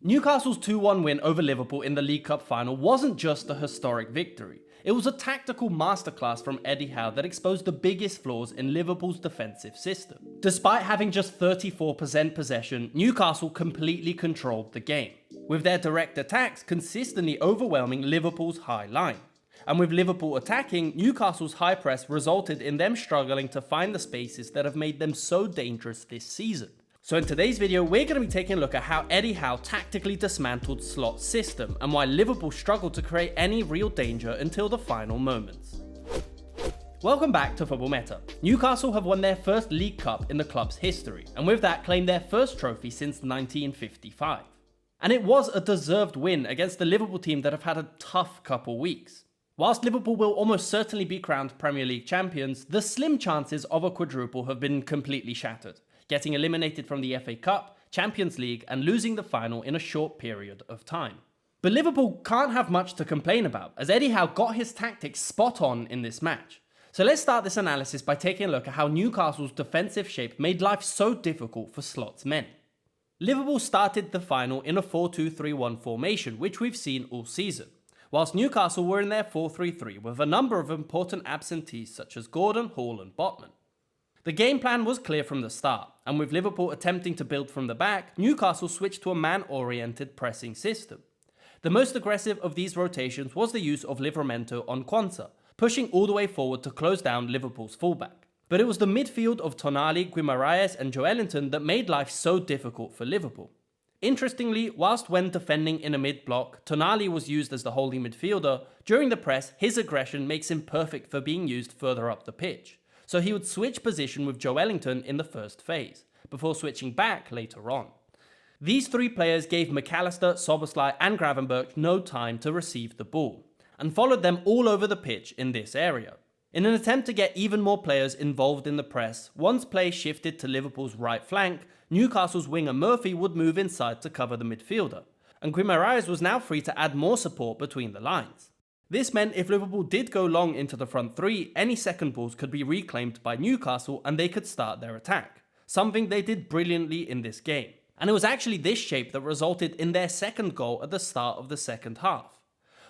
Newcastle's 2-1 win over Liverpool in the League Cup final wasn't just a historic victory. It was a tactical masterclass from Eddie Howe that exposed the biggest flaws in Liverpool's defensive system. Despite having just 34% possession, Newcastle completely controlled the game, with their direct attacks consistently overwhelming Liverpool's high line. And with Liverpool attacking, Newcastle's high press resulted in them struggling to find the spaces that have made them so dangerous this season. So in today's video, we're going to be taking a look at how Eddie Howe tactically dismantled Slot's system and why Liverpool struggled to create any real danger until the final moments. Welcome back to Football Meta. Newcastle have won their first League Cup in the club's history, and with that claimed their first trophy since 1955. And it was a deserved win against the Liverpool team that have had a tough couple weeks. Whilst Liverpool will almost certainly be crowned Premier League champions, the slim chances of a quadruple have been completely shattered, getting eliminated from the FA Cup, Champions League and losing the final in a short period of time. But Liverpool can't have much to complain about, as Eddie Howe got his tactics spot on in this match. So let's start this analysis by taking a look at how Newcastle's defensive shape made life so difficult for Slot's men. Liverpool started the final in a 4-2-3-1 formation, which we've seen all season, whilst Newcastle were in their 4-3-3 with a number of important absentees such as Gordon, Hall and Botman. The game plan was clear from the start, and with Liverpool attempting to build from the back, Newcastle switched to a man-oriented pressing system. The most aggressive of these rotations was the use of Livramento on Quansah, pushing all the way forward to close down Liverpool's fullback. But it was the midfield of Tonali, Guimaraes and Joelinton that made life so difficult for Liverpool. Interestingly, whilst when defending in a mid-block, Tonali was used as the holding midfielder, during the press his aggression makes him perfect for being used further up the pitch. So he would switch position with Joelinton in the first phase, before switching back later on. These three players gave McAllister, Szoboszlai and Gravenberch no time to receive the ball, and followed them all over the pitch in this area. In an attempt to get even more players involved in the press, once play shifted to Liverpool's right flank, Newcastle's winger Murphy would move inside to cover the midfielder, and Guimaraes was now free to add more support between the lines. This meant if Liverpool did go long into the front three, any second balls could be reclaimed by Newcastle and they could start their attack, something they did brilliantly in this game. And it was actually this shape that resulted in their second goal at the start of the second half.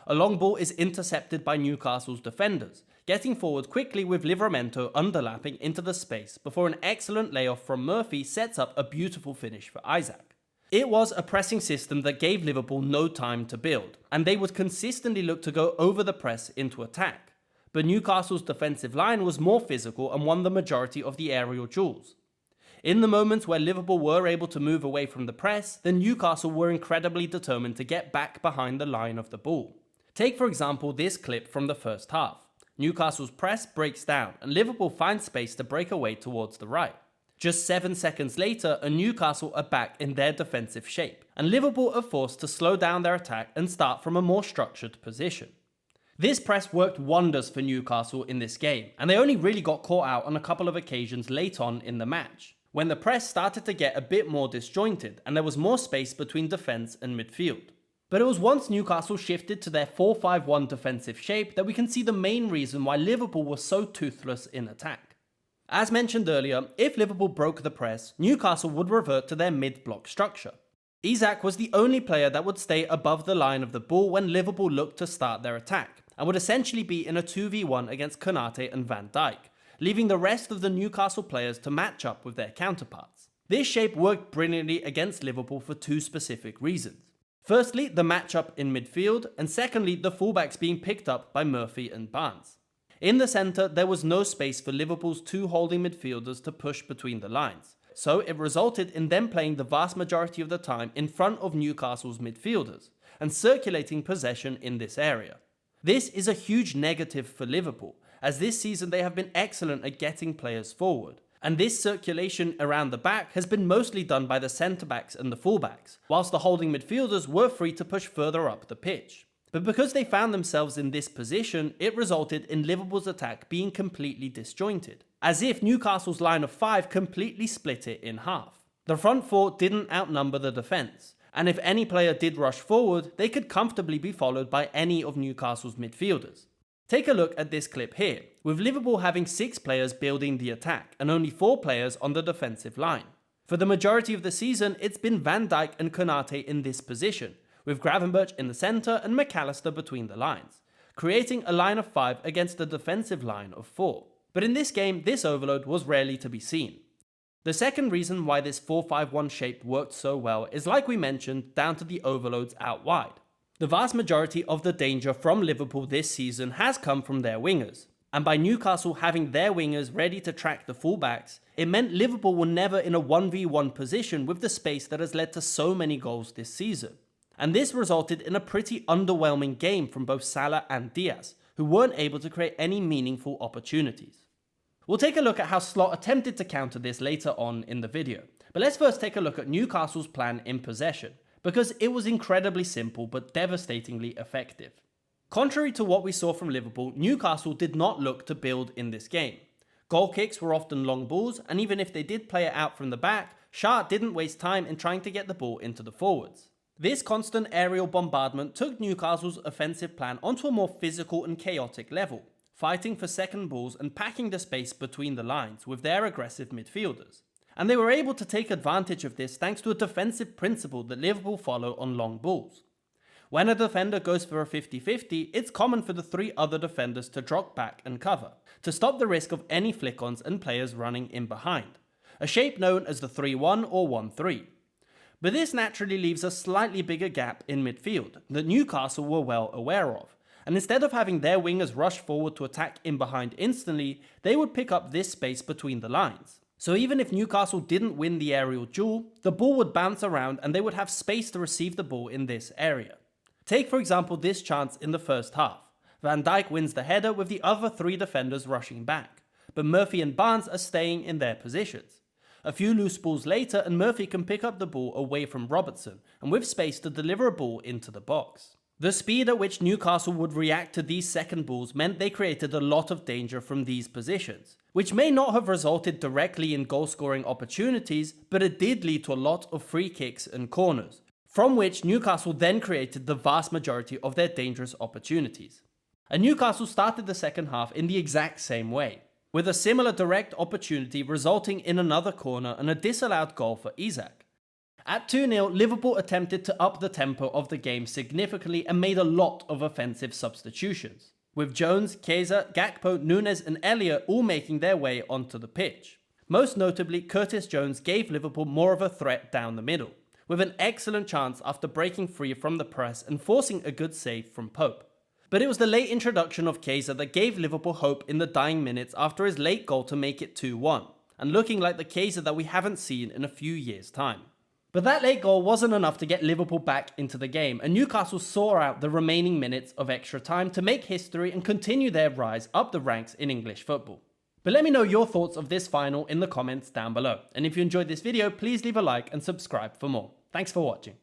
A long ball is intercepted by Newcastle's defenders, getting forward quickly with Livramento underlapping into the space before an excellent layoff from Murphy sets up a beautiful finish for Isaac. It was a pressing system that gave Liverpool no time to build, and they would consistently look to go over the press into attack. But Newcastle's defensive line was more physical and won the majority of the aerial duels. In the moments where Liverpool were able to move away from the press, then Newcastle were incredibly determined to get back behind the line of the ball. Take for example this clip from the first half. Newcastle's press breaks down and Liverpool finds space to break away towards the right. Just 7 seconds later, and Newcastle are back in their defensive shape, and Liverpool are forced to slow down their attack and start from a more structured position. This press worked wonders for Newcastle in this game, and they only really got caught out on a couple of occasions late on in the match, when the press started to get a bit more disjointed and there was more space between defence and midfield. But it was once Newcastle shifted to their 4-5-1 defensive shape that we can see the main reason why Liverpool was so toothless in attack. As mentioned earlier, if Liverpool broke the press, Newcastle would revert to their mid-block structure. Isaac was the only player that would stay above the line of the ball when Liverpool looked to start their attack, and would essentially be in a 2v1 against Konate and Van Dijk, leaving the rest of the Newcastle players to match up with their counterparts. This shape worked brilliantly against Liverpool for two specific reasons. Firstly, the matchup in midfield, and secondly, the fullbacks being picked up by Murphy and Barnes. In the centre, there was no space for Liverpool's two holding midfielders to push between the lines, so it resulted in them playing the vast majority of the time in front of Newcastle's midfielders, and circulating possession in this area. This is a huge negative for Liverpool, as this season they have been excellent at getting players forward, and this circulation around the back has been mostly done by the centre-backs and the fullbacks, whilst the holding midfielders were free to push further up the pitch. But because they found themselves in this position, it resulted in Liverpool's attack being completely disjointed, as if Newcastle's line of 5 completely split it in half. The front four didn't outnumber the defence, and if any player did rush forward, they could comfortably be followed by any of Newcastle's midfielders. Take a look at this clip here, with Liverpool having 6 players building the attack and only 4 players on the defensive line. For the majority of the season, it's been Van Dijk and Konate in this position, with Gravenberch in the centre and McAllister between the lines, creating a line of 5 against a defensive line of 4. But in this game, this overload was rarely to be seen. The second reason why this 4-5-1 shape worked so well is, like we mentioned, down to the overloads out wide. The vast majority of the danger from Liverpool this season has come from their wingers, and by Newcastle having their wingers ready to track the fullbacks, it meant Liverpool were never in a 1v1 position with the space that has led to so many goals this season. And this resulted in a pretty underwhelming game from both Salah and Diaz, who weren't able to create any meaningful opportunities. We'll take a look at how Slot attempted to counter this later on in the video, but let's first take a look at Newcastle's plan in possession, because it was incredibly simple but devastatingly effective. Contrary to what we saw from Liverpool, Newcastle did not look to build in this game. Goal kicks were often long balls, and even if they did play it out from the back, Shah didn't waste time in trying to get the ball into the forwards. This constant aerial bombardment took Newcastle's offensive plan onto a more physical and chaotic level, fighting for second balls and packing the space between the lines with their aggressive midfielders. And they were able to take advantage of this thanks to a defensive principle that Liverpool follow on long balls. When a defender goes for a 50-50, it's common for the 3 other defenders to drop back and cover, to stop the risk of any flick-ons and players running in behind, a shape known as the 3-1 or 1-3. But this naturally leaves a slightly bigger gap in midfield that Newcastle were well aware of, and instead of having their wingers rush forward to attack in behind instantly, they would pick up this space between the lines. So even if Newcastle didn't win the aerial duel, the ball would bounce around and they would have space to receive the ball in this area. Take for example this chance in the first half. Van Dijk wins the header with the other 3 defenders rushing back, but Murphy and Barnes are staying in their positions. A few loose balls later and Murphy can pick up the ball away from Robertson and with space to deliver a ball into the box. The speed at which Newcastle would react to these second balls meant they created a lot of danger from these positions, which may not have resulted directly in goal-scoring opportunities, but it did lead to a lot of free kicks and corners, from which Newcastle then created the vast majority of their dangerous opportunities. And Newcastle started the second half in the exact same way, with a similar direct opportunity resulting in another corner and a disallowed goal for Isak. At 2-0, Liverpool attempted to up the tempo of the game significantly and made a lot of offensive substitutions, with Jones, Chiesa, Gakpo, Nunes and Elliott all making their way onto the pitch. Most notably, Curtis Jones gave Liverpool more of a threat down the middle, with an excellent chance after breaking free from the press and forcing a good save from Pope. But it was the late introduction of Chiesa that gave Liverpool hope in the dying minutes after his late goal to make it 2-1, and looking like the Chiesa that we haven't seen in a few years' time. But that late goal wasn't enough to get Liverpool back into the game, and Newcastle saw out the remaining minutes of extra time to make history and continue their rise up the ranks in English football. But let me know your thoughts of this final in the comments down below, and if you enjoyed this video, please leave a like and subscribe for more. Thanks for watching.